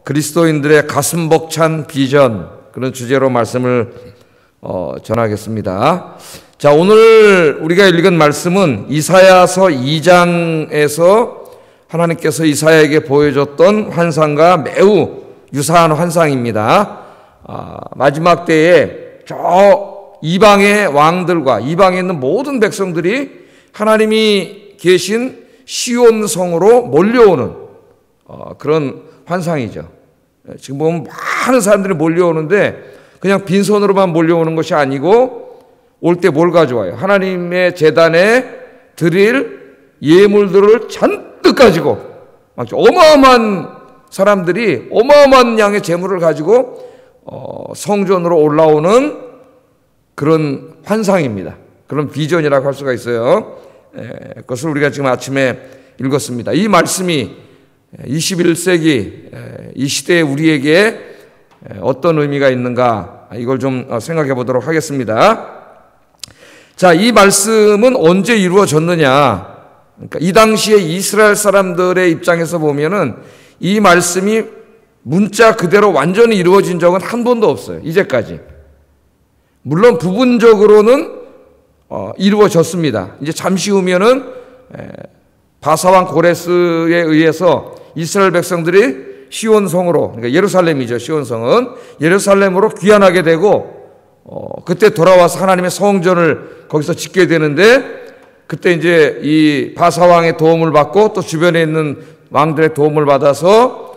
그리스도인들의 가슴 벅찬 비전, 그런 주제로 말씀을 전하겠습니다. 자, 오늘 우리가 읽은 말씀은 이사야서 2장에서 하나님께서 이사야에게 보여줬던 환상과 매우 유사한 환상입니다. 마지막 때에 저 이방의 왕들과 이방에 있는 모든 백성들이 하나님이 계신 시온 성으로 몰려오는 그런 환상이죠. 지금 보면 많은 사람들이 몰려오는데 그냥 빈손으로만 몰려오는 것이 아니고 올 때 뭘 가져와요? 하나님의 제단에 드릴 예물들을 잔뜩 가지고 어마어마한 사람들이 어마어마한 양의 재물을 가지고 성전으로 올라오는 그런 환상입니다. 그런 비전이라고 할 수가 있어요. 그것을 우리가 지금 아침에 읽었습니다. 이 말씀이 21세기 이 시대에 우리에게 어떤 의미가 있는가, 이걸 좀 생각해 보도록 하겠습니다. 자, 이 말씀은 언제 이루어졌느냐? 그러니까 이 당시에 이스라엘 사람들의 입장에서 보면은 이 말씀이 문자 그대로 완전히 이루어진 적은 한 번도 없어요. 이제까지. 물론 부분적으로는 이루어졌습니다. 이제 잠시 후면은 바사왕 고레스에 의해서 이스라엘 백성들이 시온성으로, 그러니까 예루살렘이죠. 시온성은 예루살렘으로 귀환하게 되고 그때 돌아와서 하나님의 성전을 거기서 짓게 되는데, 그때 이제 이 바사왕의 도움을 받고 또 주변에 있는 왕들의 도움을 받아서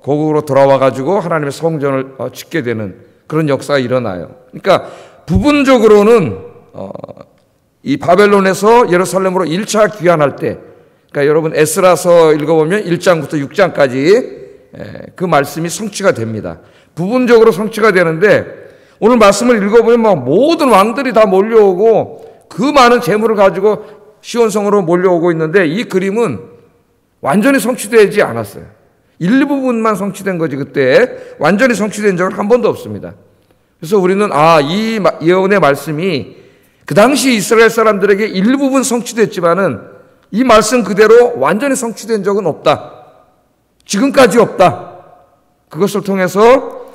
고국으로 돌아와 가지고 하나님의 성전을 짓게 되는 그런 역사가 일어나요. 그러니까 부분적으로는 이 바벨론에서 예루살렘으로 1차 귀환할 때, 그러니까 여러분 에스라서 읽어보면 1장부터 6장까지 그 말씀이 성취가 됩니다. 부분적으로 성취가 되는데, 오늘 말씀을 읽어보면 막 모든 왕들이 다 몰려오고 그 많은 재물을 가지고 시온성으로 몰려오고 있는데, 이 그림은 완전히 성취되지 않았어요. 일부분만 성취된 거지. 그때 완전히 성취된 적은 한 번도 없습니다. 그래서 우리는 이 예언의 말씀이 그 당시 이스라엘 사람들에게 일부분 성취됐지만은 이 말씀 그대로 완전히 성취된 적은 없다. 지금까지 없다. 그것을 통해서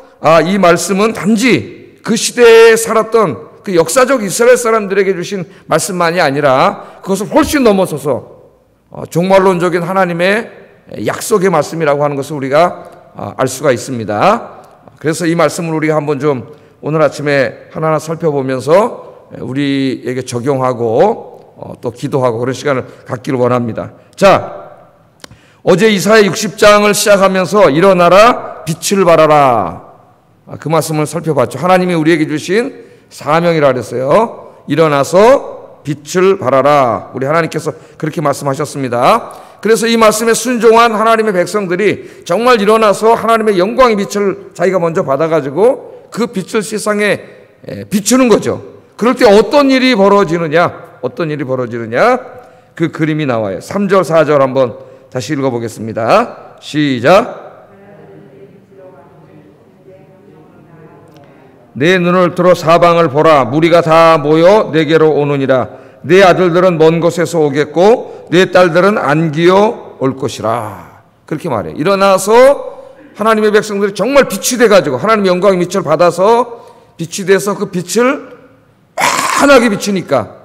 이 말씀은 단지 그 시대에 살았던 그 역사적 이스라엘 사람들에게 주신 말씀만이 아니라 그것을 훨씬 넘어서서 종말론적인 하나님의 약속의 말씀이라고 하는 것을 우리가 알 수가 있습니다. 그래서 이 말씀을 우리가 한번 좀 오늘 아침에 하나하나 살펴보면서 우리에게 적용하고 또 기도하고 그런 시간을 갖기를 원합니다. 자, 어제 이사야 60장을 시작하면서 일어나라 빛을 발하라, 그 말씀을 살펴봤죠. 하나님이 우리에게 주신 사명이라 그랬어요. 일어나서 빛을 발하라. 우리 하나님께서 그렇게 말씀하셨습니다. 그래서 이 말씀에 순종한 하나님의 백성들이 정말 일어나서 하나님의 영광의 빛을 자기가 먼저 받아가지고 그 빛을 세상에 비추는 거죠. 그럴 때 어떤 일이 벌어지느냐? 그 그림이 나와요. 3절 4절 한번 다시 읽어보겠습니다. 시작. 내 눈을 들어 사방을 보라. 무리가 다 모여 내게로 오느니라. 내 아들들은 먼 곳에서 오겠고 내 딸들은 안기어 올 것이라. 그렇게 말해요. 일어나서 하나님의 백성들이 정말 빛이 돼가지고 하나님의 영광의 빛을 받아서 빛이 돼서 그 빛을 환하게 비치니까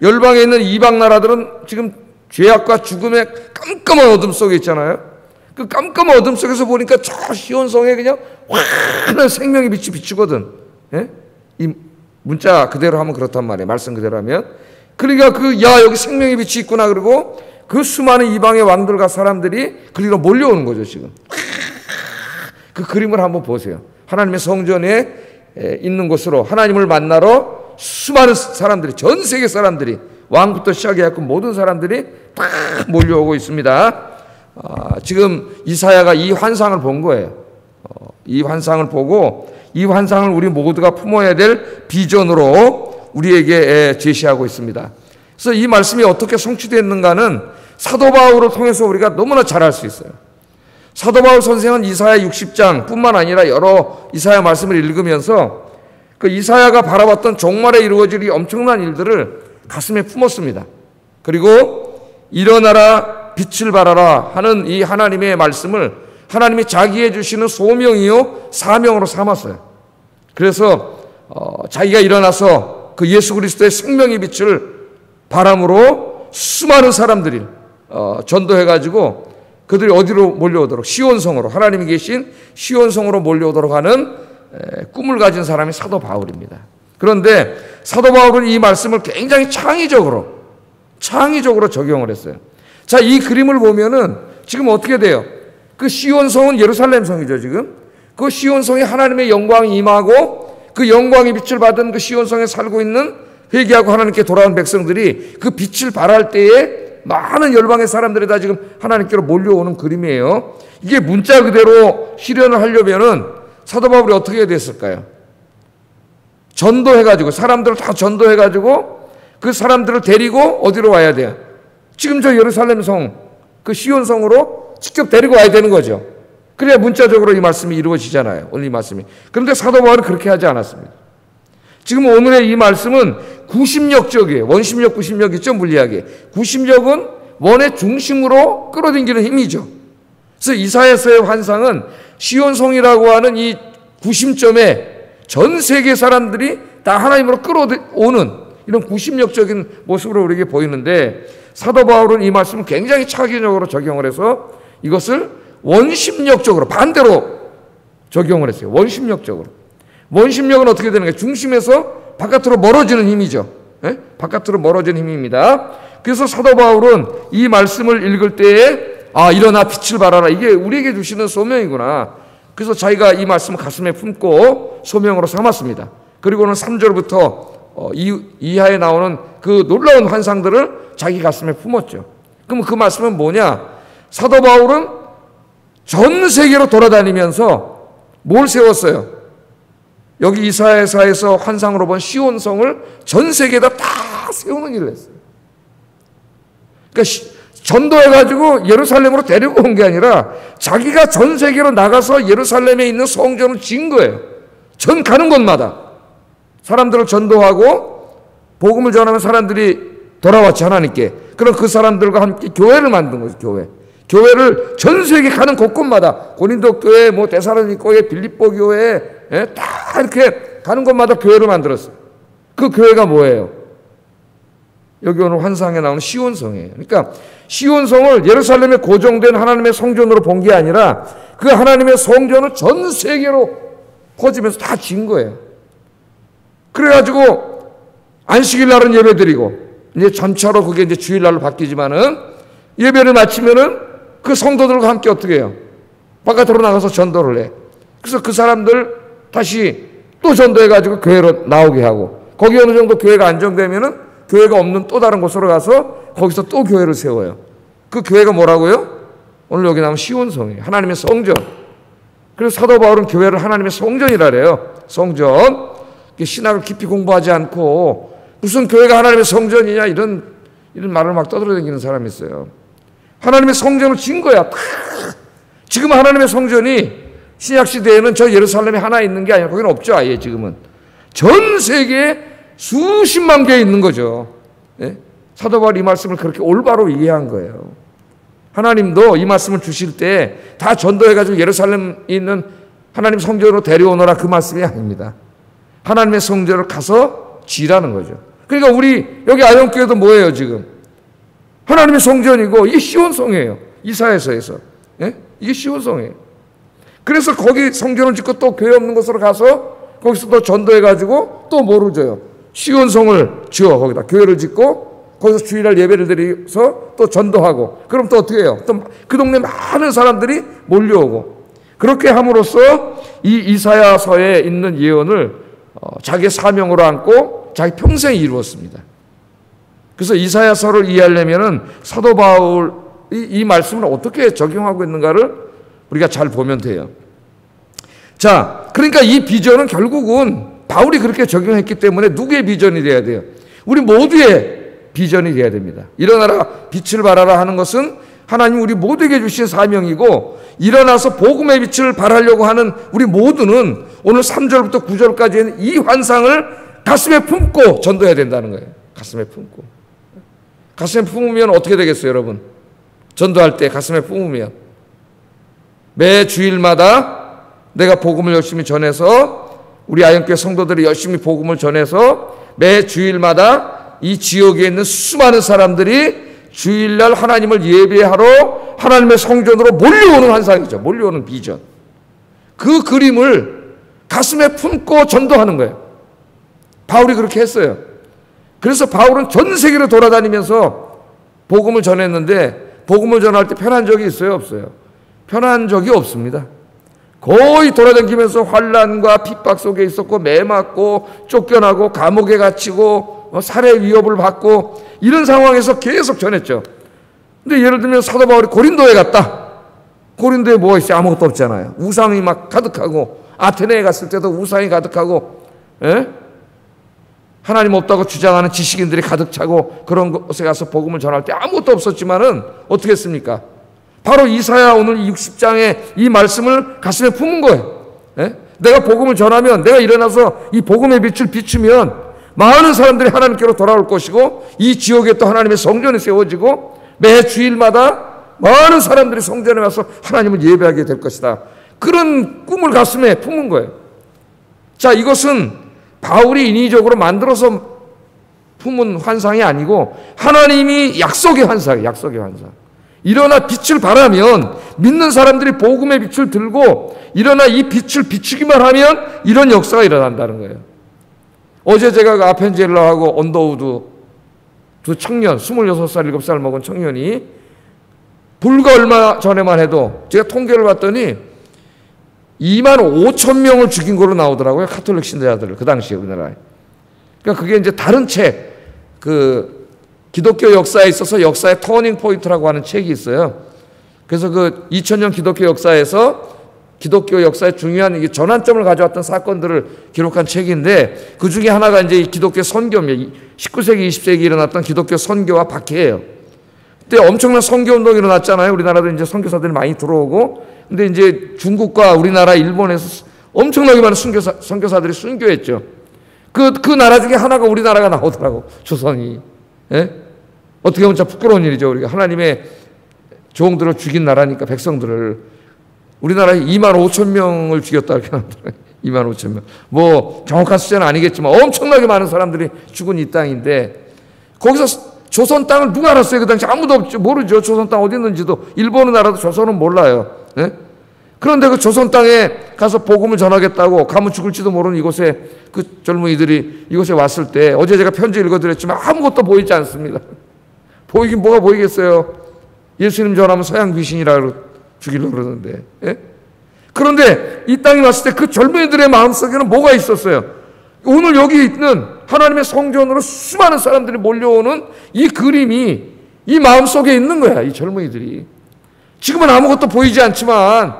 열방에 있는 이방 나라들은 지금 죄악과 죽음의 깜깜한 어둠 속에 있잖아요. 그 깜깜한 어둠 속에서 보니까 저 시온성에 그냥 환한 생명의 빛이 비추거든. 예? 이 문자 그대로 하면 그렇단 말이에요. 말씀 그대로 하면. 그러니까 여기 생명의 빛이 있구나. 그리고 그 수많은 이방의 왕들과 사람들이 그리로 몰려오는 거죠, 지금. 그 그림을 한번 보세요. 하나님의 성전에 있는 곳으로 하나님을 만나러 수많은 사람들이, 전 세계 사람들이, 왕부터 시작해갖고 모든 사람들이 다 몰려오고 있습니다. 지금 이사야가 이 환상을 본 거예요. 이 환상을 보고 이 환상을 우리 모두가 품어야 될 비전으로 우리에게 제시하고 있습니다. 그래서 이 말씀이 어떻게 성취됐는가는 사도 바울을 통해서 우리가 너무나 잘 알 수 있어요. 사도 바울 선생은 이사야 60장 뿐만 아니라 여러 이사야 말씀을 읽으면서 그 이사야가 바라봤던 종말에 이루어질 이 엄청난 일들을 가슴에 품었습니다. 그리고 일어나라 빛을 발하라 하는 이 하나님의 말씀을 하나님이 자기에 주시는 소명이요 사명으로 삼았어요. 그래서 자기가 일어나서 그 예수 그리스도의 생명의 빛을 바람으로 수많은 사람들이 전도해가지고 그들이 어디로 몰려오도록, 시온성으로, 하나님이 계신 시온성으로 몰려오도록 하는 꿈을 가진 사람이 사도 바울입니다. 그런데 사도 바울은 이 말씀을 굉장히 창의적으로 적용을 했어요. 자, 이 그림을 보면은 지금 어떻게 돼요? 그 시온성은 예루살렘 성이죠, 지금. 그 시온성에 하나님의 영광이 임하고 그 영광의 빛을 받은 그 시온성에 살고 있는 회개하고 하나님께 돌아온 백성들이 그 빛을 발할 때에 많은 열방의 사람들이 다 지금 하나님께로 몰려오는 그림이에요. 이게 문자 그대로 실현을 하려면은 사도 바울이 어떻게 해야 됐을까요? 전도해가지고, 사람들을 다 전도해가지고 그 사람들을 데리고 어디로 와야 돼요? 지금 저 예루살렘 성, 그 시온성으로 직접 데리고 와야 되는 거죠. 그래야 문자적으로 이 말씀이 이루어지잖아요. 오늘 이 말씀이. 그런데 사도 바울은 그렇게 하지 않았습니다. 지금 오늘의 이 말씀은 구심력적이에요. 원심력, 구심력 있죠, 물리학에. 구심력은 원의 중심으로 끌어당기는 힘이죠. 그래서 이사야서의 환상은 시온성이라고 하는 이 구심점에 전 세계 사람들이 다 하나님으로 끌어오는 이런 구심력적인 모습으로 우리에게 보이는데, 사도 바울은 이 말씀을 굉장히 차기적으로 적용을 해서 이것을 원심력적으로 반대로 적용을 했어요. 원심력적으로. 원심력은 어떻게 되는 거예요? 중심에서 바깥으로 멀어지는 힘이죠. 예? 바깥으로 멀어지는 힘입니다. 그래서 사도 바울은 이 말씀을 읽을 때에 일어나 빛을 발하라. 이게 우리에게 주시는 소명이구나. 그래서 자기가 이 말씀을 가슴에 품고 소명으로 삼았습니다. 그리고는 3절부터 이하에 나오는 그 놀라운 환상들을 자기 가슴에 품었죠. 그럼 그 말씀은 뭐냐? 사도 바울은 전 세계로 돌아다니면서 뭘 세웠어요? 여기 이사야서에서 환상으로 본 시온성을 전 세계에다 다 세우는 일을 했어요. 그러니까 전도해가지고 예루살렘으로 데리고 온 게 아니라 자기가 전 세계로 나가서 예루살렘에 있는 성전을 지은 거예요. 전 가는 곳마다 사람들을 전도하고 복음을 전하면 사람들이 돌아왔지, 하나님께. 그럼 그 사람들과 함께 교회를 만든 거죠, 교회를 전 세계 가는 곳곳마다, 고린도 교회, 데살로니가 교회, 빌립보 교회, 다 이렇게 가는 곳마다 교회를 만들었어요. 그 교회가 뭐예요? 여기 오늘 환상에 나오는 시온성이에요. 그러니까 시온성을 예루살렘에 고정된 하나님의 성전으로 본 게 아니라 그 하나님의 성전을 전 세계로 퍼지면서 다 지은 거예요. 그래가지고 안식일 날은 예배 드리고, 이제 점차로 그게 이제 주일날로 바뀌지만은 예배를 마치면은 그 성도들과 함께 어떻게 해요? 바깥으로 나가서 전도를 해. 그래서 그 사람들 다시 또 전도해가지고 교회로 나오게 하고, 거기 어느 정도 교회가 안정되면은 교회가 없는 또 다른 곳으로 가서 거기서 또 교회를 세워요. 그 교회가 뭐라고요? 오늘 여기 나오는 시온성이에요. 하나님의 성전. 그래서 사도 바울은 교회를 하나님의 성전이라 그래요. 성전. 신학을 깊이 공부하지 않고 무슨 교회가 하나님의 성전이냐 이런 말을 막 떠들어다니는 사람이 있어요. 하나님의 성전을 지은 거야. 지금 하나님의 성전이 신약시대에는 저 예루살렘에 하나 있는 게 아니라 거기는 없죠. 아예 지금은. 전 세계에 수십만 개 있는 거죠. 예? 사도 바울이 이 말씀을 그렇게 올바로 이해한 거예요. 하나님도 이 말씀을 주실 때 다 전도해가지고 예루살렘에 있는 하나님 성전으로 데려오너라, 그 말씀이 아닙니다. 하나님의 성전을 가서 지라는 거죠. 그러니까 우리 여기 아영교회도 뭐예요 지금? 하나님의 성전이고 이게 시온성이에요. 이사야서에서. 예? 이게 시온성이에요. 그래서 거기 성전을 짓고 또 교회 없는 곳으로 가서 거기서 또 전도해가지고 또 뭐를 줘요? 시온성을 지어 거기다 교회를 짓고 거기서 주일날 예배를 드려서 또 전도하고, 그럼 또 어떻게 해요? 또 그 동네 많은 사람들이 몰려오고, 그렇게 함으로써 이 이사야서에 있는 예언을 자기의 사명으로 안고 자기 평생에 이루었습니다. 그래서 이사야서를 이해하려면은 사도 바울이 이 말씀을 어떻게 적용하고 있는가를 우리가 잘 보면 돼요. 자, 그러니까 이 비전은 결국은 바울이 그렇게 적용했기 때문에 누구의 비전이 돼야 돼요? 우리 모두의 비전이 돼야 됩니다. 일어나라 빛을 발하라 하는 것은 하나님 우리 모두에게 주신 사명이고, 일어나서 복음의 빛을 발하려고 하는 우리 모두는 오늘 3절부터 9절까지는 이 환상을 가슴에 품고 전도해야 된다는 거예요. 가슴에 품고. 가슴에 품으면 어떻게 되겠어요, 여러분? 전도할 때 가슴에 품으면 매 주일마다 내가 복음을 열심히 전해서 우리 아영교회 성도들이 열심히 복음을 전해서 매 주일마다 이 지역에 있는 수많은 사람들이 주일날 하나님을 예배하러 하나님의 성전으로 몰려오는 환상이죠. 몰려오는 비전. 그 그림을 가슴에 품고 전도하는 거예요. 바울이 그렇게 했어요. 그래서 바울은 전 세계로 돌아다니면서 복음을 전했는데 복음을 전할 때 편한 적이 있어요? 없어요? 편한 적이 없습니다. 거의 돌아다니면서 환난과 핍박 속에 있었고 매 맞고 쫓겨나고 감옥에 갇히고 살해 위협을 받고 이런 상황에서 계속 전했죠. 근데 예를 들면 사도 바울이 고린도에 갔다. 고린도에 뭐가 있어요? 아무것도 없잖아요. 우상이 막 가득하고 아테네에 갔을 때도 우상이 가득하고 하나님 없다고 주장하는 지식인들이 가득 차고 그런 곳에 가서 복음을 전할 때 아무것도 없었지만은 어떻게 했습니까? 바로 이사야 오늘 60장의 이 말씀을 가슴에 품은 거예요. 내가 복음을 전하면 내가 일어나서 이 복음의 빛을 비추면 많은 사람들이 하나님께로 돌아올 것이고 이 지역에 또 하나님의 성전이 세워지고 매 주일마다 많은 사람들이 성전에 와서 하나님을 예배하게 될 것이다. 그런 꿈을 가슴에 품은 거예요. 자, 이것은 바울이 인위적으로 만들어서 품은 환상이 아니고 하나님이 약속의 환상이에요. 약속의 환상. 일어나 빛을 발하면 믿는 사람들이 복음의 빛을 들고 일어나 이 빛을 비추기만 하면 이런 역사가 일어난다는 거예요. 어제 제가 그 아펜젤러하고 언더우드 두 청년 26살 7살 먹은 청년이 불과 얼마 전에만 해도 제가 통계를 봤더니 2만 5천 명을 죽인 걸로 나오더라고요. 카톨릭 신자들을 그 당시에 우리나라에. 그러니까 그게 이제 다른 책, 그 기독교 역사에 있어서 역사의 터닝 포인트라고 하는 책이 있어요. 그래서 그 2000년 기독교 역사에서 기독교 역사의 중요한 전환점을 가져왔던 사건들을 기록한 책인데 그 중에 하나가 이제 기독교 선교입니다. 19세기, 20세기 일어났던 기독교 선교와 박해예요. 그때 엄청난 선교 운동이 일어났잖아요. 우리나라도 이제 선교사들이 많이 들어오고, 근데 이제 중국과 우리나라, 일본에서 엄청나게 많은 선교사들이 순교했죠. 그 나라 중에 하나가 우리나라가 나오더라고, 조선이. 어떻게 보면 참 부끄러운 일이죠. 우리가 하나님의 종들을 죽인 나라니까 백성들을. 우리나라에 2만 5천 명을 죽였다 이렇게 나오더라고요. 2만 5천 명. 뭐 정확한 숫자는 아니겠지만 엄청나게 많은 사람들이 죽은 이 땅인데 거기서 조선 땅을 누가 알았어요? 그 당시 아무도 없죠. 모르죠. 조선 땅 어디 있는지도. 일본은 알아도 조선은 몰라요. 그런데 그 조선 땅에 가서 복음을 전하겠다고 가면 죽을지도 모르는 이곳에 그 젊은이들이 이곳에 왔을 때 어제 제가 편지 읽어드렸지만 아무것도 보이지 않습니다. 보이긴 뭐가 보이겠어요. 예수님 전하면 서양 귀신이라고 죽이려고 그러는데. 그런데 이 땅에 왔을 때 그 젊은이들의 마음속에는 뭐가 있었어요? 오늘 여기 있는 하나님의 성전으로 수많은 사람들이 몰려오는 이 그림이 이 마음속에 있는 거야. 이 젊은이들이. 지금은 아무것도 보이지 않지만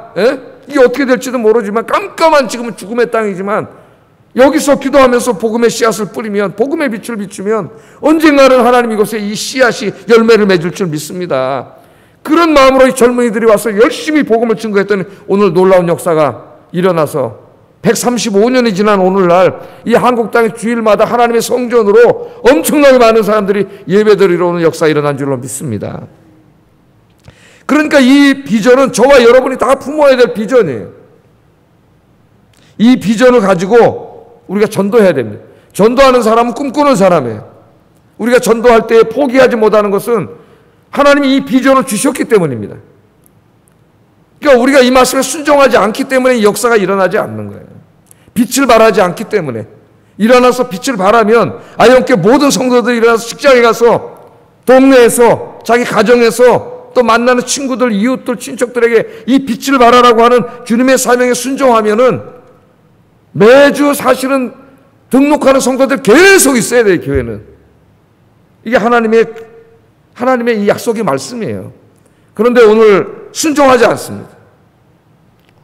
이게 어떻게 될지도 모르지만 깜깜한 지금은 죽음의 땅이지만 여기서 기도하면서 복음의 씨앗을 뿌리면 복음의 빛을 비추면 언젠가는 하나님 이곳에 이 씨앗이 열매를 맺을 줄 믿습니다. 그런 마음으로 이 젊은이들이 와서 열심히 복음을 증거했더니 오늘 놀라운 역사가 일어나서 135년이 지난 오늘날 이 한국 땅의 주일마다 하나님의 성전으로 엄청나게 많은 사람들이 예배드리러 오는 역사가 일어난 줄로 믿습니다. 그러니까 이 비전은 저와 여러분이 다 품어야 될 비전이에요. 이 비전을 가지고 우리가 전도해야 됩니다. 전도하는 사람은 꿈꾸는 사람이에요. 우리가 전도할 때 포기하지 못하는 것은 하나님이 이 비전을 주셨기 때문입니다. 그러니까 우리가 이 말씀에 순종하지 않기 때문에 이 역사가 일어나지 않는 거예요. 빛을 발하지 않기 때문에. 일어나서 빛을 발하면 아영교회 모든 성도들이 일어나서 직장에 가서 동네에서 자기 가정에서 또 만나는 친구들, 이웃들, 친척들에게 이 빛을 발하라고 하는 주님의 사명에 순종하면은 매주 사실은 등록하는 성도들 계속 있어야 돼요, 교회는. 이게 하나님의 이 약속의 말씀이에요. 그런데 오늘 순종하지 않습니다.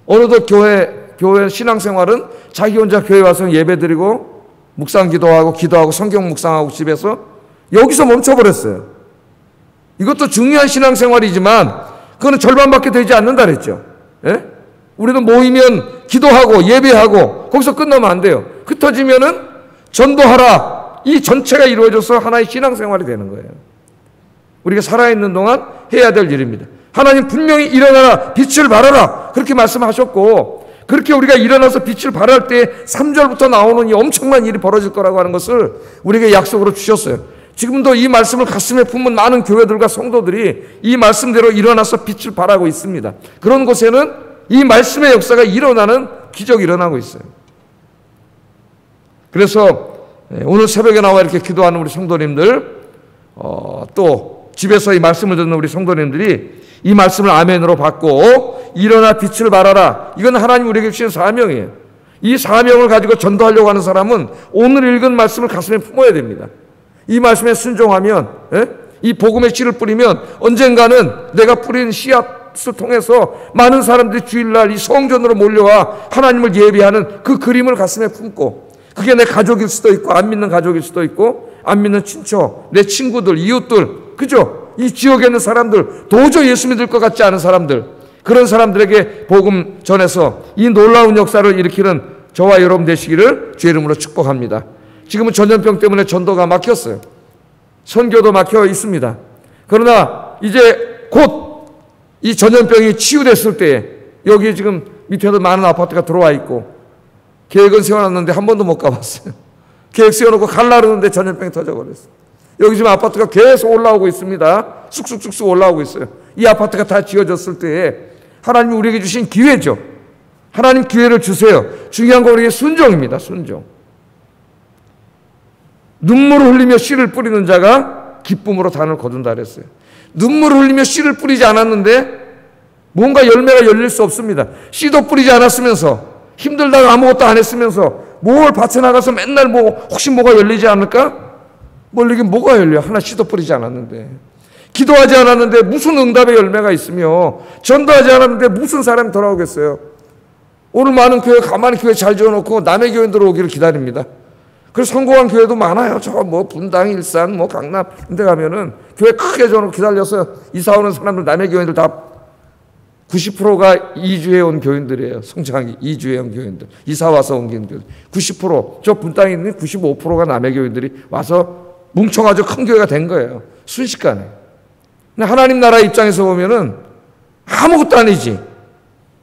어느덧 교회 신앙생활은 자기 혼자 교회 와서 예배드리고 묵상 기도하고 성경 묵상하고 집에서 여기서 멈춰버렸어요. 이것도 중요한 신앙생활이지만 그거는 절반밖에 되지 않는다 그랬죠. 우리는 모이면 기도하고 예배하고 거기서 끝나면 안 돼요. 흩어지면은 전도하라. 이 전체가 이루어져서 하나의 신앙생활이 되는 거예요. 우리가 살아있는 동안 해야 될 일입니다. 하나님 분명히 일어나라, 빛을 발하라 그렇게 말씀하셨고, 그렇게 우리가 일어나서 빛을 발할 때 3절부터 나오는 이 엄청난 일이 벌어질 거라고 하는 것을 우리에게 약속으로 주셨어요. 지금도 이 말씀을 가슴에 품은 많은 교회들과 성도들이 이 말씀대로 일어나서 빛을 발하고 있습니다. 그런 곳에는 이 말씀의 역사가 일어나는 기적이 일어나고 있어요. 그래서 오늘 새벽에 나와 이렇게 기도하는 우리 성도님들, 또 집에서 이 말씀을 듣는 우리 성도님들이 이 말씀을 아멘으로 받고 일어나 빛을 발하라. 이건 하나님 우리에게 주신 사명이에요. 이 사명을 가지고 전도하려고 하는 사람은 오늘 읽은 말씀을 가슴에 품어야 됩니다. 이 말씀에 순종하면, 이 복음의 씨를 뿌리면 언젠가는 내가 뿌린 씨앗을 통해서 많은 사람들이 주일날 이 성전으로 몰려와 하나님을 예배하는 그 그림을 가슴에 품고, 그게 내 가족일 수도 있고 안 믿는 가족일 수도 있고 안 믿는 친척, 내 친구들, 이웃들, 그죠? 이 지역에 있는 사람들, 도저히 예수 믿을 것 같지 않은 사람들, 그런 사람들에게 복음 전해서 이 놀라운 역사를 일으키는 저와 여러분 되시기를 주의 이름으로 축복합니다. 지금은 전염병 때문에 전도가 막혔어요. 선교도 막혀 있습니다. 그러나 이제 곧 이 전염병이 치유됐을 때 여기 지금 밑에도 많은 아파트가 들어와 있고 계획은 세워놨는데 한 번도 못 가봤어요. 계획 세워놓고 갈라르는데 전염병이 터져버렸어요. 여기 지금 아파트가 계속 올라오고 있습니다. 쑥쑥쑥쑥 올라오고 있어요. 이 아파트가 다 지어졌을 때에 하나님이 우리에게 주신 기회죠. 하나님 기회를 주세요. 중요한 건 우리에게 순종입니다. 순종. 눈물을 흘리며 씨를 뿌리는 자가 기쁨으로 단을 거둔다 그랬어요. 눈물을 흘리며 씨를 뿌리지 않았는데 뭔가 열매가 열릴 수 없습니다. 씨도 뿌리지 않았으면서 힘들다가 아무것도 안 했으면서 뭘 밭에 나가서 맨날 혹시 뭐가 열리지 않을까? 열리긴 뭐가 열려? 하나 씨도 뿌리지 않았는데. 기도하지 않았는데 무슨 응답의 열매가 있으며, 전도하지 않았는데 무슨 사람이 돌아오겠어요? 오늘 많은 교회 가만히 교회 잘 지어놓고 남의 교회 들어오기를 기다립니다. 그래서 성공한 교회도 많아요. 저 분당, 일산, 강남 이런 데 가면은 교회 크게 지어놓고 기다려서 이사 오는 사람들, 남의 교회들 다 90%가 이주해 온 교인들이에요. 성장하기 이주해 온 교인들, 이사 와서 온 교인들 90%, 저 분당에 있는 95%가 남의 교인들이 와서 뭉쳐가지고 큰 교회가 된 거예요. 순식간에. 근데 하나님 나라 입장에서 보면은 아무것도 아니지.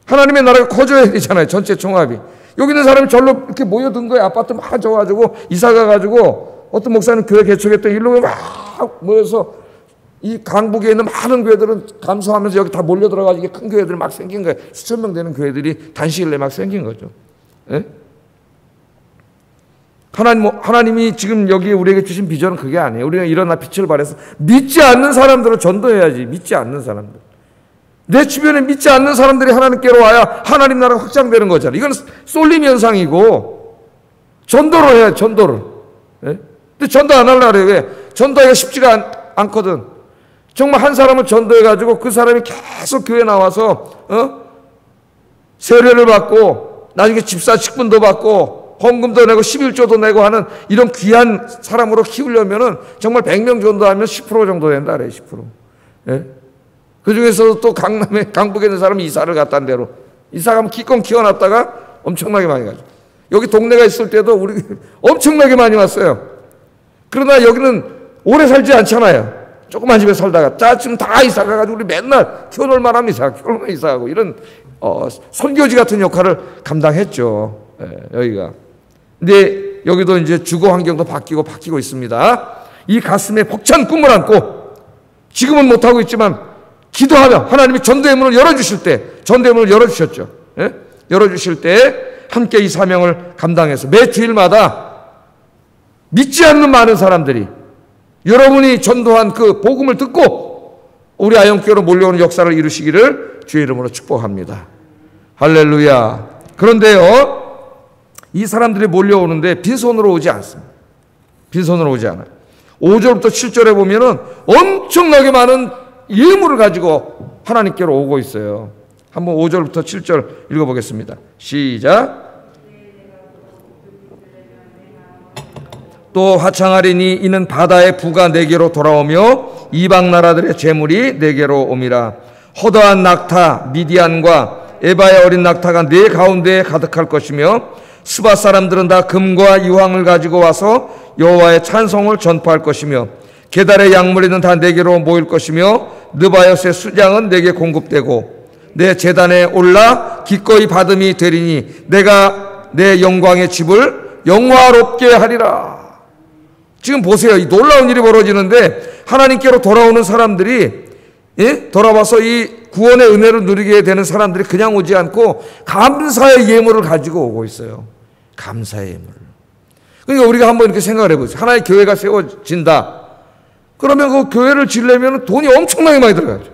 하나님의 나라가 커져야 되잖아요. 전체 총합이. 여기 있는 사람이 절로 이렇게 모여든 거예요. 아파트 막 져가지고 이사 가가지고 어떤 목사는 교회 개척했더니 일로 막 모여서 이 강북에 있는 많은 교회들은 감소하면서 여기 다 몰려 들어가지고 큰 교회들이 막 생긴 거예요. 수천 명 되는 교회들이 단시일 내에 막 생긴 거죠. 예? 하나님이 지금 여기 우리에게 주신 비전은 그게 아니에요. 우리가 일어나 빛을 발해서 믿지 않는 사람들을 전도해야지. 믿지 않는 사람들. 내 주변에 믿지 않는 사람들이 하나님께로 와야 하나님 나라가 확장되는 거잖아요. 이건 쏠림 현상이고 전도를 해야 전도를. 예? 근데 전도 안 하려고 그래요. 왜? 전도하기가 쉽지가 않거든. 정말 한 사람을 전도해가지고 그 사람이 계속 교회 나와서 세례를 받고 나중에 집사 직분도 받고 헌금도 내고 11조도 내고 하는 이런 귀한 사람으로 키우려면은 정말 100명 전도하면 10% 정도 된다 그래요. 10%. 예? 그 중에서도 또 강북에 있는 사람이 이사를 갔다는 대로 이사 가면 기껏 키워놨다가 엄청나게 많이 가죠. 여기 동네가 있을 때도 우리 엄청나게 많이 왔어요. 그러나 여기는 오래 살지 않잖아요. 조그만 집에 살다가 지금 다 이사 가가지고 우리 맨날 키워놓을 만하면 키워놓을 이사하고 이런 선교지 같은 역할을 감당했죠. 여기가. 근데 여기도 이제 주거 환경도 바뀌고 있습니다. 이 가슴에 벅찬 꿈을 안고 지금은 못하고 있지만 기도하며 하나님이 전도의 문을 열어주실 때, 전도의 문을 열어주셨죠. 예? 열어주실 때 함께 이 사명을 감당해서 매 주일마다 믿지 않는 많은 사람들이 여러분이 전도한 그 복음을 듣고 우리 아영교회로 몰려오는 역사를 이루시기를 주의 이름으로 축복합니다. 할렐루야. 그런데요, 이 사람들이 몰려오는데 빈손으로 오지 않습니다. 빈손으로 오지 않아요. 5절부터 7절에 보면은 엄청나게 많은 예물을 가지고 하나님께로 오고 있어요. 한번 5절부터 7절 읽어보겠습니다. 시작. 또 화창하리니 이는 바다의 부가 내게로 돌아오며 이방 나라들의 재물이 내게로 옴이라. 허다한 낙타 미디안과 에바의 어린 낙타가 내 가운데에 가득할 것이며 스바 사람들은 다 금과 유황을 가지고 와서 여호와의 찬송을 전파할 것이며 게달의 약물이는 다 내게로 모일 것이며 느바요스의 수량은 내게 공급되고 내 제단에 올라 기꺼이 받음이 되리니 내가 내 영광의 집을 영화롭게 하리라. 지금 보세요. 이 놀라운 일이 벌어지는데 하나님께로 돌아오는 사람들이 돌아와서 이 구원의 은혜를 누리게 되는 사람들이 그냥 오지 않고 감사의 예물을 가지고 오고 있어요. 감사의 예물. 그러니까 우리가 한번 이렇게 생각을 해보세요. 하나의 교회가 세워진다. 그러면 그 교회를 지으려면 돈이 엄청나게 많이 들어가죠.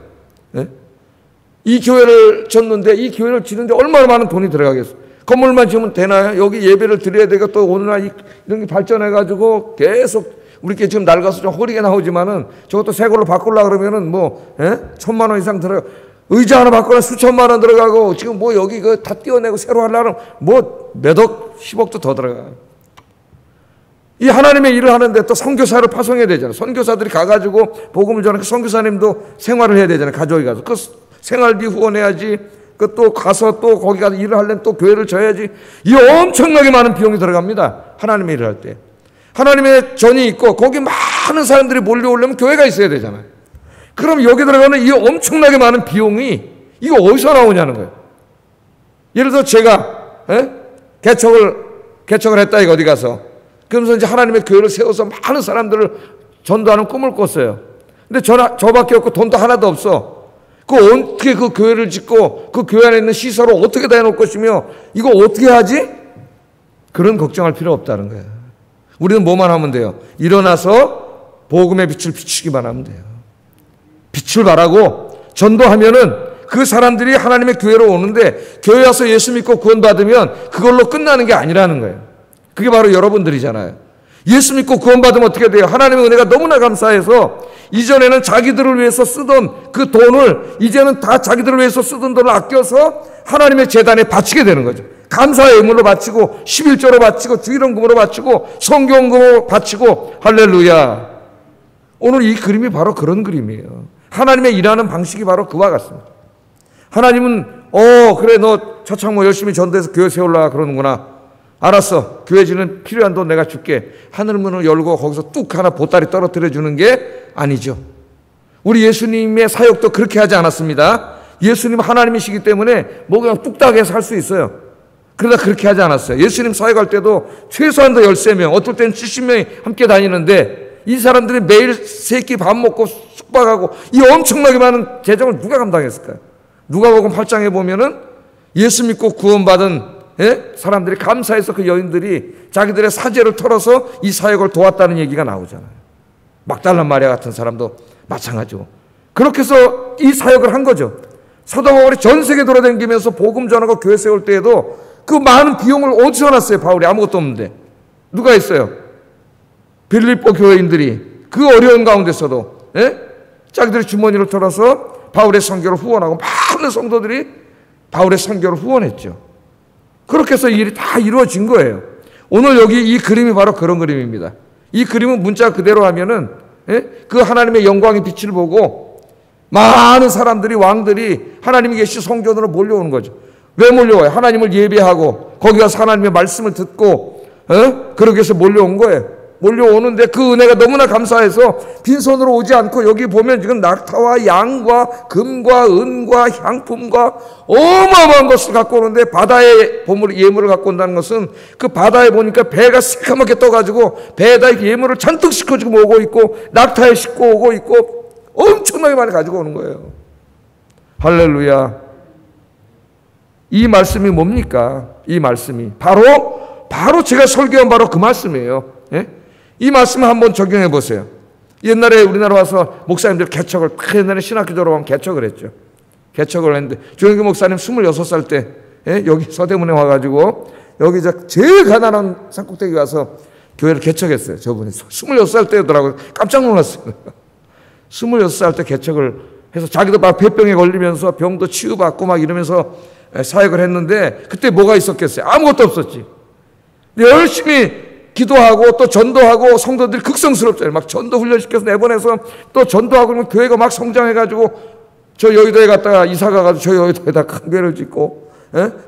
이 교회를 졌는데 이 교회를 지는데 얼마나 많은 돈이 들어가겠어요. 건물만 지으면 되나요? 여기 예배를 드려야 되고 또 오늘날 이런 게 발전해가지고 계속 우리께 지금 낡아서 좀 허리게 나오지만은 저것도 새 걸로 바꾸려고 그러면은 뭐 1,000만 원 이상 들어가. 의자 하나 바꾸면 수천만 원 들어가고 지금 뭐 여기 그 다 띄어내고 새로 하려면 뭐 몇억 10억도 더 들어가요. 이 하나님의 일을 하는데 또 선교사를 파송해야 되잖아요. 선교사들이 가가지고 복음을 전하고 선교사님도 생활을 해야 되잖아요. 가족이 가서 그 생활비 후원해야지. 그 또 가서 또 거기 가서 일을 하려면 또 교회를 져야지. 이 엄청나게 많은 비용이 들어갑니다. 하나님의 일을 할 때. 하나님의 전이 있고 거기 많은 사람들이 몰려오려면 교회가 있어야 되잖아요. 그럼 여기 들어가는 이 엄청나게 많은 비용이 이거 어디서 나오냐는 거예요. 예를 들어 제가 개척을 했다 이거 어디 가서 그러면서 이제 하나님의 교회를 세워서 많은 사람들을 전도하는 꿈을 꿨어요. 근데 저밖에 없고 돈도 하나도 없어. 어떻게 그 교회를 짓고 그 교회 안에 있는 시설을 어떻게 다 해놓을 것이며 이거 어떻게 하지? 그런 걱정할 필요 없다는 거예요. 우리는 뭐만 하면 돼요? 일어나서 복음의 빛을 비추기만 하면 돼요. 빛을 발하고 전도하면은 그 사람들이 하나님의 교회로 오는데 교회 와서 예수 믿고 구원받으면 그걸로 끝나는 게 아니라는 거예요. 그게 바로 여러분들이잖아요. 예수 믿고 구원받으면 어떻게 돼요? 하나님의 은혜가 너무나 감사해서 이전에는 자기들을 위해서 쓰던 그 돈을 이제는 다 자기들을 위해서 쓰던 돈을 아껴서 하나님의 제단에 바치게 되는 거죠. 감사의 예물로 바치고 11조로 바치고 주일원금으로 바치고 성경금으로 바치고 할렐루야. 오늘 이 그림이 바로 그런 그림이에요. 하나님의 일하는 방식이 바로 그와 같습니다. 하나님은 그래 너 차창모 열심히 전도해서 교회 세우려고 그러는구나. 알았어. 교회 지는 필요한 돈 내가 줄게. 하늘문을 열고 거기서 뚝 하나 보따리 떨어뜨려 주는 게 아니죠. 우리 예수님의 사역도 그렇게 하지 않았습니다. 예수님은 하나님이시기 때문에 뭐 그냥 뚝딱해서 할 수 있어요. 그러다 그렇게 하지 않았어요. 예수님 사역할 때도 최소한도 13명, 어떨 때는 70명이 함께 다니는데 이 사람들이 매일 세 끼 밥 먹고 숙박하고 이 엄청나게 많은 재정을 누가 감당했을까요? 누가복음 8장에 보면은 예수 믿고 구원받은 사람들이 감사해서 그 여인들이 자기들의 사제를 털어서 이 사역을 도왔다는 얘기가 나오잖아요. 막달라 마리아 같은 사람도 마찬가지고 그렇게 해서 이 사역을 한 거죠. 사도 바울이 전 세계 돌아다니면서 복음 전하고 교회 세울 때에도 그 많은 비용을 어디서 놨어요? 바울이 아무것도 없는데 누가 했어요? 빌립보 교회인들이 그 어려운 가운데서도 자기들의 주머니를 털어서 바울의 선교를 후원하고 많은 성도들이 바울의 선교를 후원했죠. 그렇게 해서 이 일이 다 이루어진 거예요. 오늘 여기 이 그림이 바로 그런 그림입니다. 이 그림은 문자 그대로 하면은 그 하나님의 영광의 빛을 보고 많은 사람들이 왕들이 하나님이 계신 성전으로 몰려오는 거죠. 왜 몰려와요? 하나님을 예배하고 거기 가서 하나님의 말씀을 듣고 그러기 위해서 몰려온 거예요. 몰려오는데 그 은혜가 너무나 감사해서 빈손으로 오지 않고 여기 보면 지금 낙타와 양과 금과 은과 향품과 어마어마한 것을 갖고 오는데 바다의 보물 예물을 갖고 온다는 것은 그 바다에 보니까 배가 새까맣게 떠가지고 배에다 예물을 잔뜩 싣고 오고 있고 낙타에 싣고 오고 있고 엄청나게 많이 가지고 오는 거예요. 할렐루야. 이 말씀이 뭡니까? 이 말씀이 바로 제가 설교한 바로 그 말씀이에요. 이 말씀을 한번 적용해 보세요. 옛날에 우리나라 와서 목사님들 개척을 옛날에 신학교 졸업하면 개척을 했죠. 개척을 했는데 조영기 목사님 26살 때 여기 서대문에 와가지고 여기 제일 가난한 산꼭대기 가서 교회를 개척했어요. 저분이 26살 때더라고요. 깜짝 놀랐어요. 26살 때 개척을 해서 자기도 막 폐병에 걸리면서 병도 치유받고 막 이러면서 사역을 했는데 그때 뭐가 있었겠어요? 아무것도 없었지. 열심히 기도하고 또 전도하고 성도들이 극성스럽잖아요. 막 전도 훈련시켜서 내보내서 또 전도하고 그러면 교회가 막 성장해가지고 저 여의도에 갔다가 이사가가지고 저 여의도에다 큰 교회를 짓고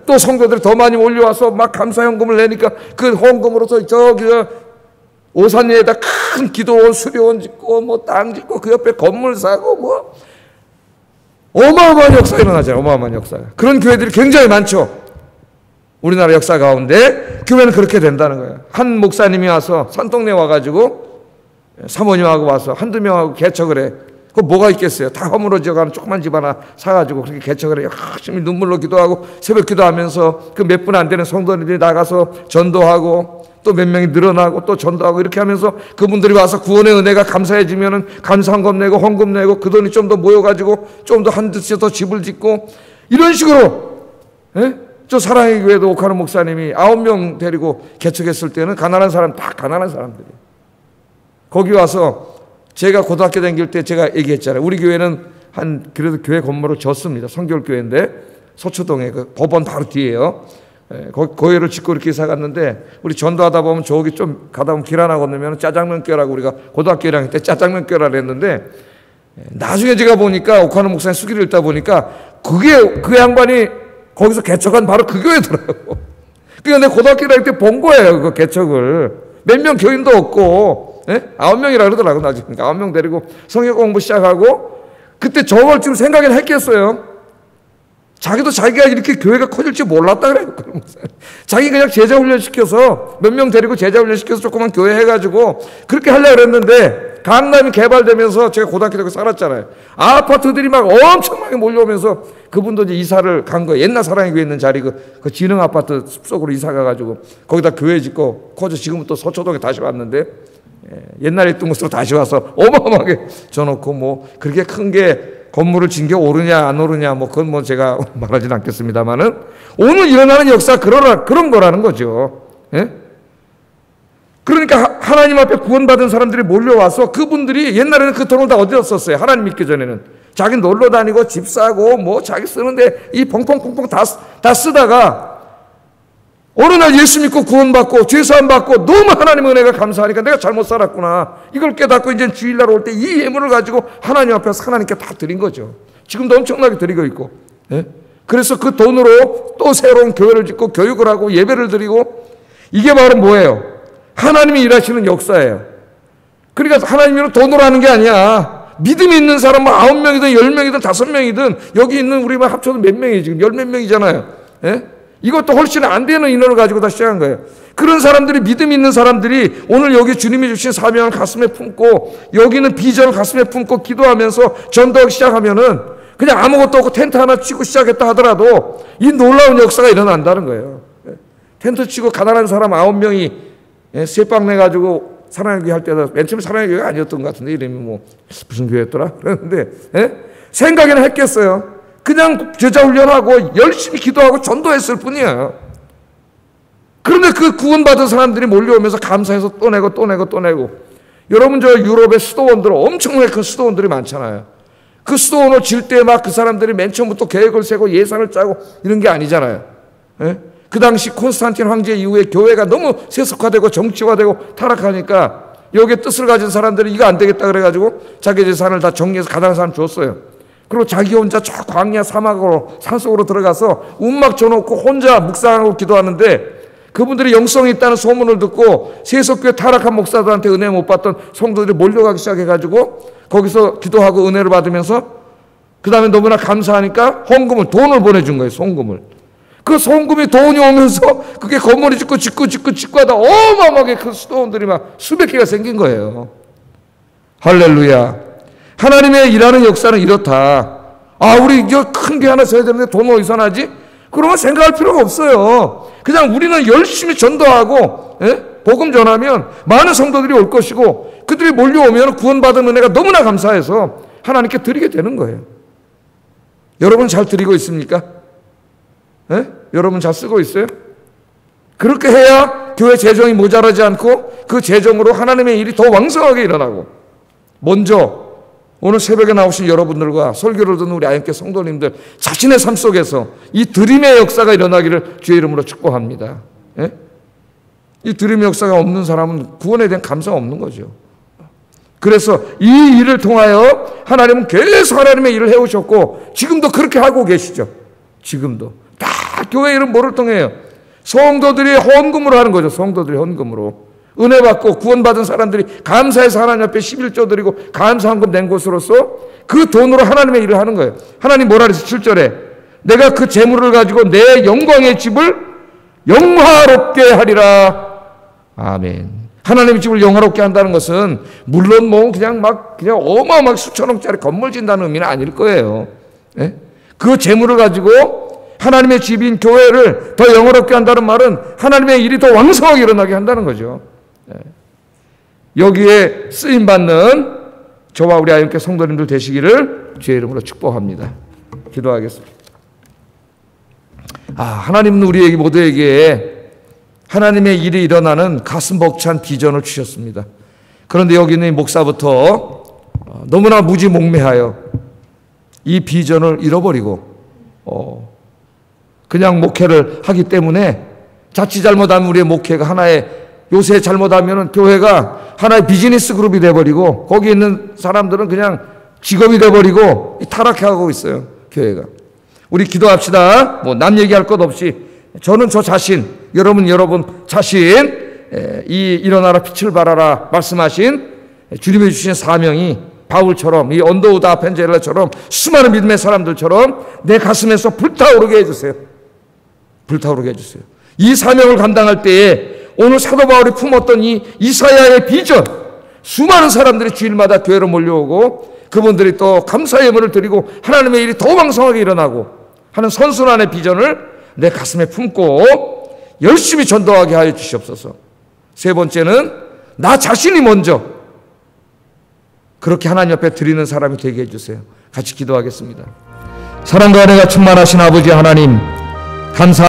또 성도들이 더 많이 올려와서 막 감사헌금을 내니까 그 헌금으로서 저기 오산리에다 큰 기도원, 수료원 짓고 뭐 땅 짓고 그 옆에 건물 사고 뭐 어마어마한 역사가 일어나잖아요. 어마어마한 역사가. 그런 교회들이 굉장히 많죠. 우리나라 역사 가운데 교회는 그렇게 된다는 거예요. 한 목사님이 와서 산동네 와가지고 사모님하고 와서 한두 명하고 개척을 해. 그 뭐가 있겠어요? 다 허물어져가는 조그만 집 하나 사가지고 그렇게 개척을 해. 열심히 눈물로 기도하고 새벽 기도하면서 그 몇 분 안 되는 성도들이 나가서 전도하고 또 몇 명이 늘어나고 또 전도하고 이렇게 하면서 그분들이 와서 구원의 은혜가 감사해지면은 감사한금 내고 헌금 내고 그 돈이 좀 더 모여가지고 좀 더 한 듯이 더 집을 짓고 이런 식으로. 예? 저 사랑의 교회도 옥하는 목사님이 9명 데리고 개척했을 때는 가난한 사람, 다 가난한 사람들이. 거기 와서 제가 고등학교 다닐 때 제가 얘기했잖아요. 우리 교회는 그래도 교회 건물을 졌습니다. 성결교회인데 서초동에 그 법원 바로 뒤에요. 교회를 짓고 이렇게 이사 갔는데 우리 전도하다 보면 저기 좀 가다 보면 길 하나 건너면 짜장면교라고 우리가 고등학교 1학년 때 짜장면교라고 했는데 나중에 제가 보니까 옥하는 목사님 수기를 읽다 보니까 그 양반이 거기서 개척한 바로 그 교회더라고. 그러니까 내가 고등학교 1학년 때 본 거예요. 그 개척을. 몇 명 교인도 없고 9명이라 그러더라고. 나중에 9명 데리고 성경 공부 시작하고 그때 저걸 좀 생각은 했겠어요. 자기도 자기가 이렇게 교회가 커질지 몰랐다 그래요. 자기 그냥 제자 훈련 시켜서 몇 명 데리고 제자 훈련 시켜서 조그만 교회 해가지고 그렇게 하려고 그랬는데 강남이 개발되면서 제가 고등학교 때 살았잖아요. 아파트들이 막 엄청나게 몰려오면서 그분도 이제 이사를 간 거예요. 옛날 사랑의 교회 있는 자리 그 진흥 아파트 숲속으로 이사 가가지고 거기다 교회 짓고 커져 지금은 또 서초동에 다시 왔는데 옛날에 있던 곳으로 다시 와서 어마어마하게 져놓고 뭐 그렇게 큰 게 건물을 진 게 오르냐 안 오르냐 뭐 그건 뭐 제가 말하진 않겠습니다만은 오늘 일어나는 역사 그런 거라는 거죠. 예? 그러니까 하나님 앞에 구원받은 사람들이 몰려와서 그분들이 옛날에는 그 돈을 다 어디다 썼어요? 하나님 믿기 전에는 자기 놀러 다니고 집 사고 뭐 자기 쓰는데 이 펑펑펑펑 다 쓰다가 어느 날 예수 믿고 구원받고 죄사함 받고 너무 하나님 은혜가 감사하니까 내가 잘못 살았구나 이걸 깨닫고 이제 주일날 올 때 이 예물을 가지고 하나님 앞에서 하나님께 다 드린 거죠. 지금도 엄청나게 드리고 있고. 예? 그래서 그 돈으로 또 새로운 교회를 짓고 교육을 하고 예배를 드리고 이게 바로 뭐예요? 하나님이 일하시는 역사예요. 그러니까 하나님이 돈으로 하는 게 아니야. 믿음이 있는 사람은 9명이든 10명이든 5명이든 여기 있는 우리만 합쳐도 몇 명이 지금 10몇 명이잖아요. 예? 이것도 훨씬 안 되는 인원을 가지고 다 시작한 거예요. 그런 사람들이 믿음이 있는 사람들이 오늘 여기 주님이 주신 사명을 가슴에 품고 여기는 비전을 가슴에 품고 기도하면서 전도하기 시작하면은 그냥 아무것도 없고 텐트 하나 치고 시작했다 하더라도 이 놀라운 역사가 일어난다는 거예요. 텐트 치고 가난한 사람 9명이 쇠빵 내가지고 사랑의 교회 할 때도 맨 처음에 사랑의 교회가 아니었던 것 같은데 이름이 뭐 무슨 교회였더라? 그랬는데 생각이나 했겠어요. 그냥 제자 훈련하고 열심히 기도하고 전도했을 뿐이야. 그런데 그 구원받은 사람들이 몰려오면서 감사해서 또 내고 또 내고 또 내고. 여러분 저 유럽의 수도원들 엄청나게 큰 수도원들이 많잖아요. 그 수도원을 질 때 막 그 사람들이 맨 처음부터 계획을 세고 예산을 짜고 이런 게 아니잖아요. 예? 그 당시 콘스탄틴 황제 이후에 교회가 너무 세속화되고 정치화되고 타락하니까 여기에 뜻을 가진 사람들이 이거 안 되겠다 그래가지고 자기 재산을 다 정리해서 가난한 사람 줬어요. 그리고 자기 혼자 저 광야 사막으로 산속으로 들어가서 움막 쳐놓고 혼자 묵상하고 기도하는데 그분들이 영성이 있다는 소문을 듣고 세속교회 타락한 목사들한테 은혜 못 받던 성도들이 몰려가기 시작해가지고 거기서 기도하고 은혜를 받으면서 그 다음에 너무나 감사하니까 헌금을 돈을 보내준 거예요. 송금을. 그 송금이 돈이 오면서 그게 건물이 짓고 하다 어마어마하게 그 수도원들이 막 수백 개가 생긴 거예요. 할렐루야. 하나님의 일하는 역사는 이렇다. 아, 우리 이거 큰 게 하나 써야 되는데 돈 어디서 나지? 그러면 생각할 필요가 없어요. 그냥 우리는 열심히 전도하고 복음 전하면 많은 성도들이 올 것이고 그들이 몰려오면 구원받은 은혜가 너무나 감사해서 하나님께 드리게 되는 거예요. 여러분 잘 드리고 있습니까? 여러분 잘 쓰고 있어요? 그렇게 해야 교회 재정이 모자라지 않고 그 재정으로 하나님의 일이 더 왕성하게 일어나고 먼저 오늘 새벽에 나오신 여러분들과 설교를 듣는 우리 아연께 성도님들 자신의 삶 속에서 이 드림의 역사가 일어나기를 주의 이름으로 축복합니다. 이 드림의 역사가 없는 사람은 구원에 대한 감사가 없는 거죠. 그래서 이 일을 통하여 하나님은 계속 하나님의 일을 해오셨고 지금도 그렇게 하고 계시죠. 지금도 다 교회 이름 뭐를 통해요? 성도들이 헌금으로 하는 거죠. 성도들이 헌금으로. 은혜 받고 구원받은 사람들이 감사해서 하나님 앞에 11조 드리고 감사한금 낸 곳으로서 그 돈으로 하나님의 일을 하는 거예요. 하나님 뭐라 그랬어요? 7절에 내가 그 재물을 가지고 내 영광의 집을 영화롭게 하리라. 아멘. 하나님의 집을 영화롭게 한다는 것은 물론 뭐 그냥 어마어마하게 수천억짜리 건물 짓는다는 의미는 아닐 거예요. 예? 그 재물을 가지고 하나님의 집인 교회를 더 영화롭게 한다는 말은 하나님의 일이 더 왕성하게 일어나게 한다는 거죠. 예. 여기에 쓰임받는 저와 우리 아이언교회 성도님들 되시기를 주의 이름으로 축복합니다. 기도하겠습니다. 하나님은 우리에게 모두에게 하나님의 일이 일어나는 가슴 벅찬 비전을 주셨습니다. 그런데 여기 있는 목사부터 너무나 무지몽매하여 이 비전을 잃어버리고 그냥 목회를 하기 때문에 자칫 잘못하면 우리의 목회가 하나의 요새 잘못하면 교회가 하나의 비즈니스 그룹이 돼버리고 거기 있는 사람들은 그냥 직업이 돼버리고 타락해가고 있어요. 교회가. 우리 기도합시다. 뭐 남 얘기할 것 없이 저는 저 자신, 여러분 자신 이 일어나라 빛을 발하라 말씀하신 주님이 주신 사명이 바울처럼 이 언더우드 아펜젤라처럼 수많은 믿음의 사람들처럼 내 가슴에서 불타오르게 해주세요. 불타오르게 해주세요. 이 사명을 감당할 때에 오늘 사도 바울이 품었던 이 이사야의 비전, 수많은 사람들이 주일마다 교회로 몰려오고 그분들이 또 감사의 예물을 드리고 하나님의 일이 더 왕성하게 일어나고 하는 선순환의 비전을 내 가슴에 품고 열심히 전도하게 하여 주시옵소서. 세 번째는 나 자신이 먼저 그렇게 하나님 옆에 드리는 사람이 되게 해주세요. 같이 기도하겠습니다. 사랑과 은혜가 충만하신 아버지 하나님 감사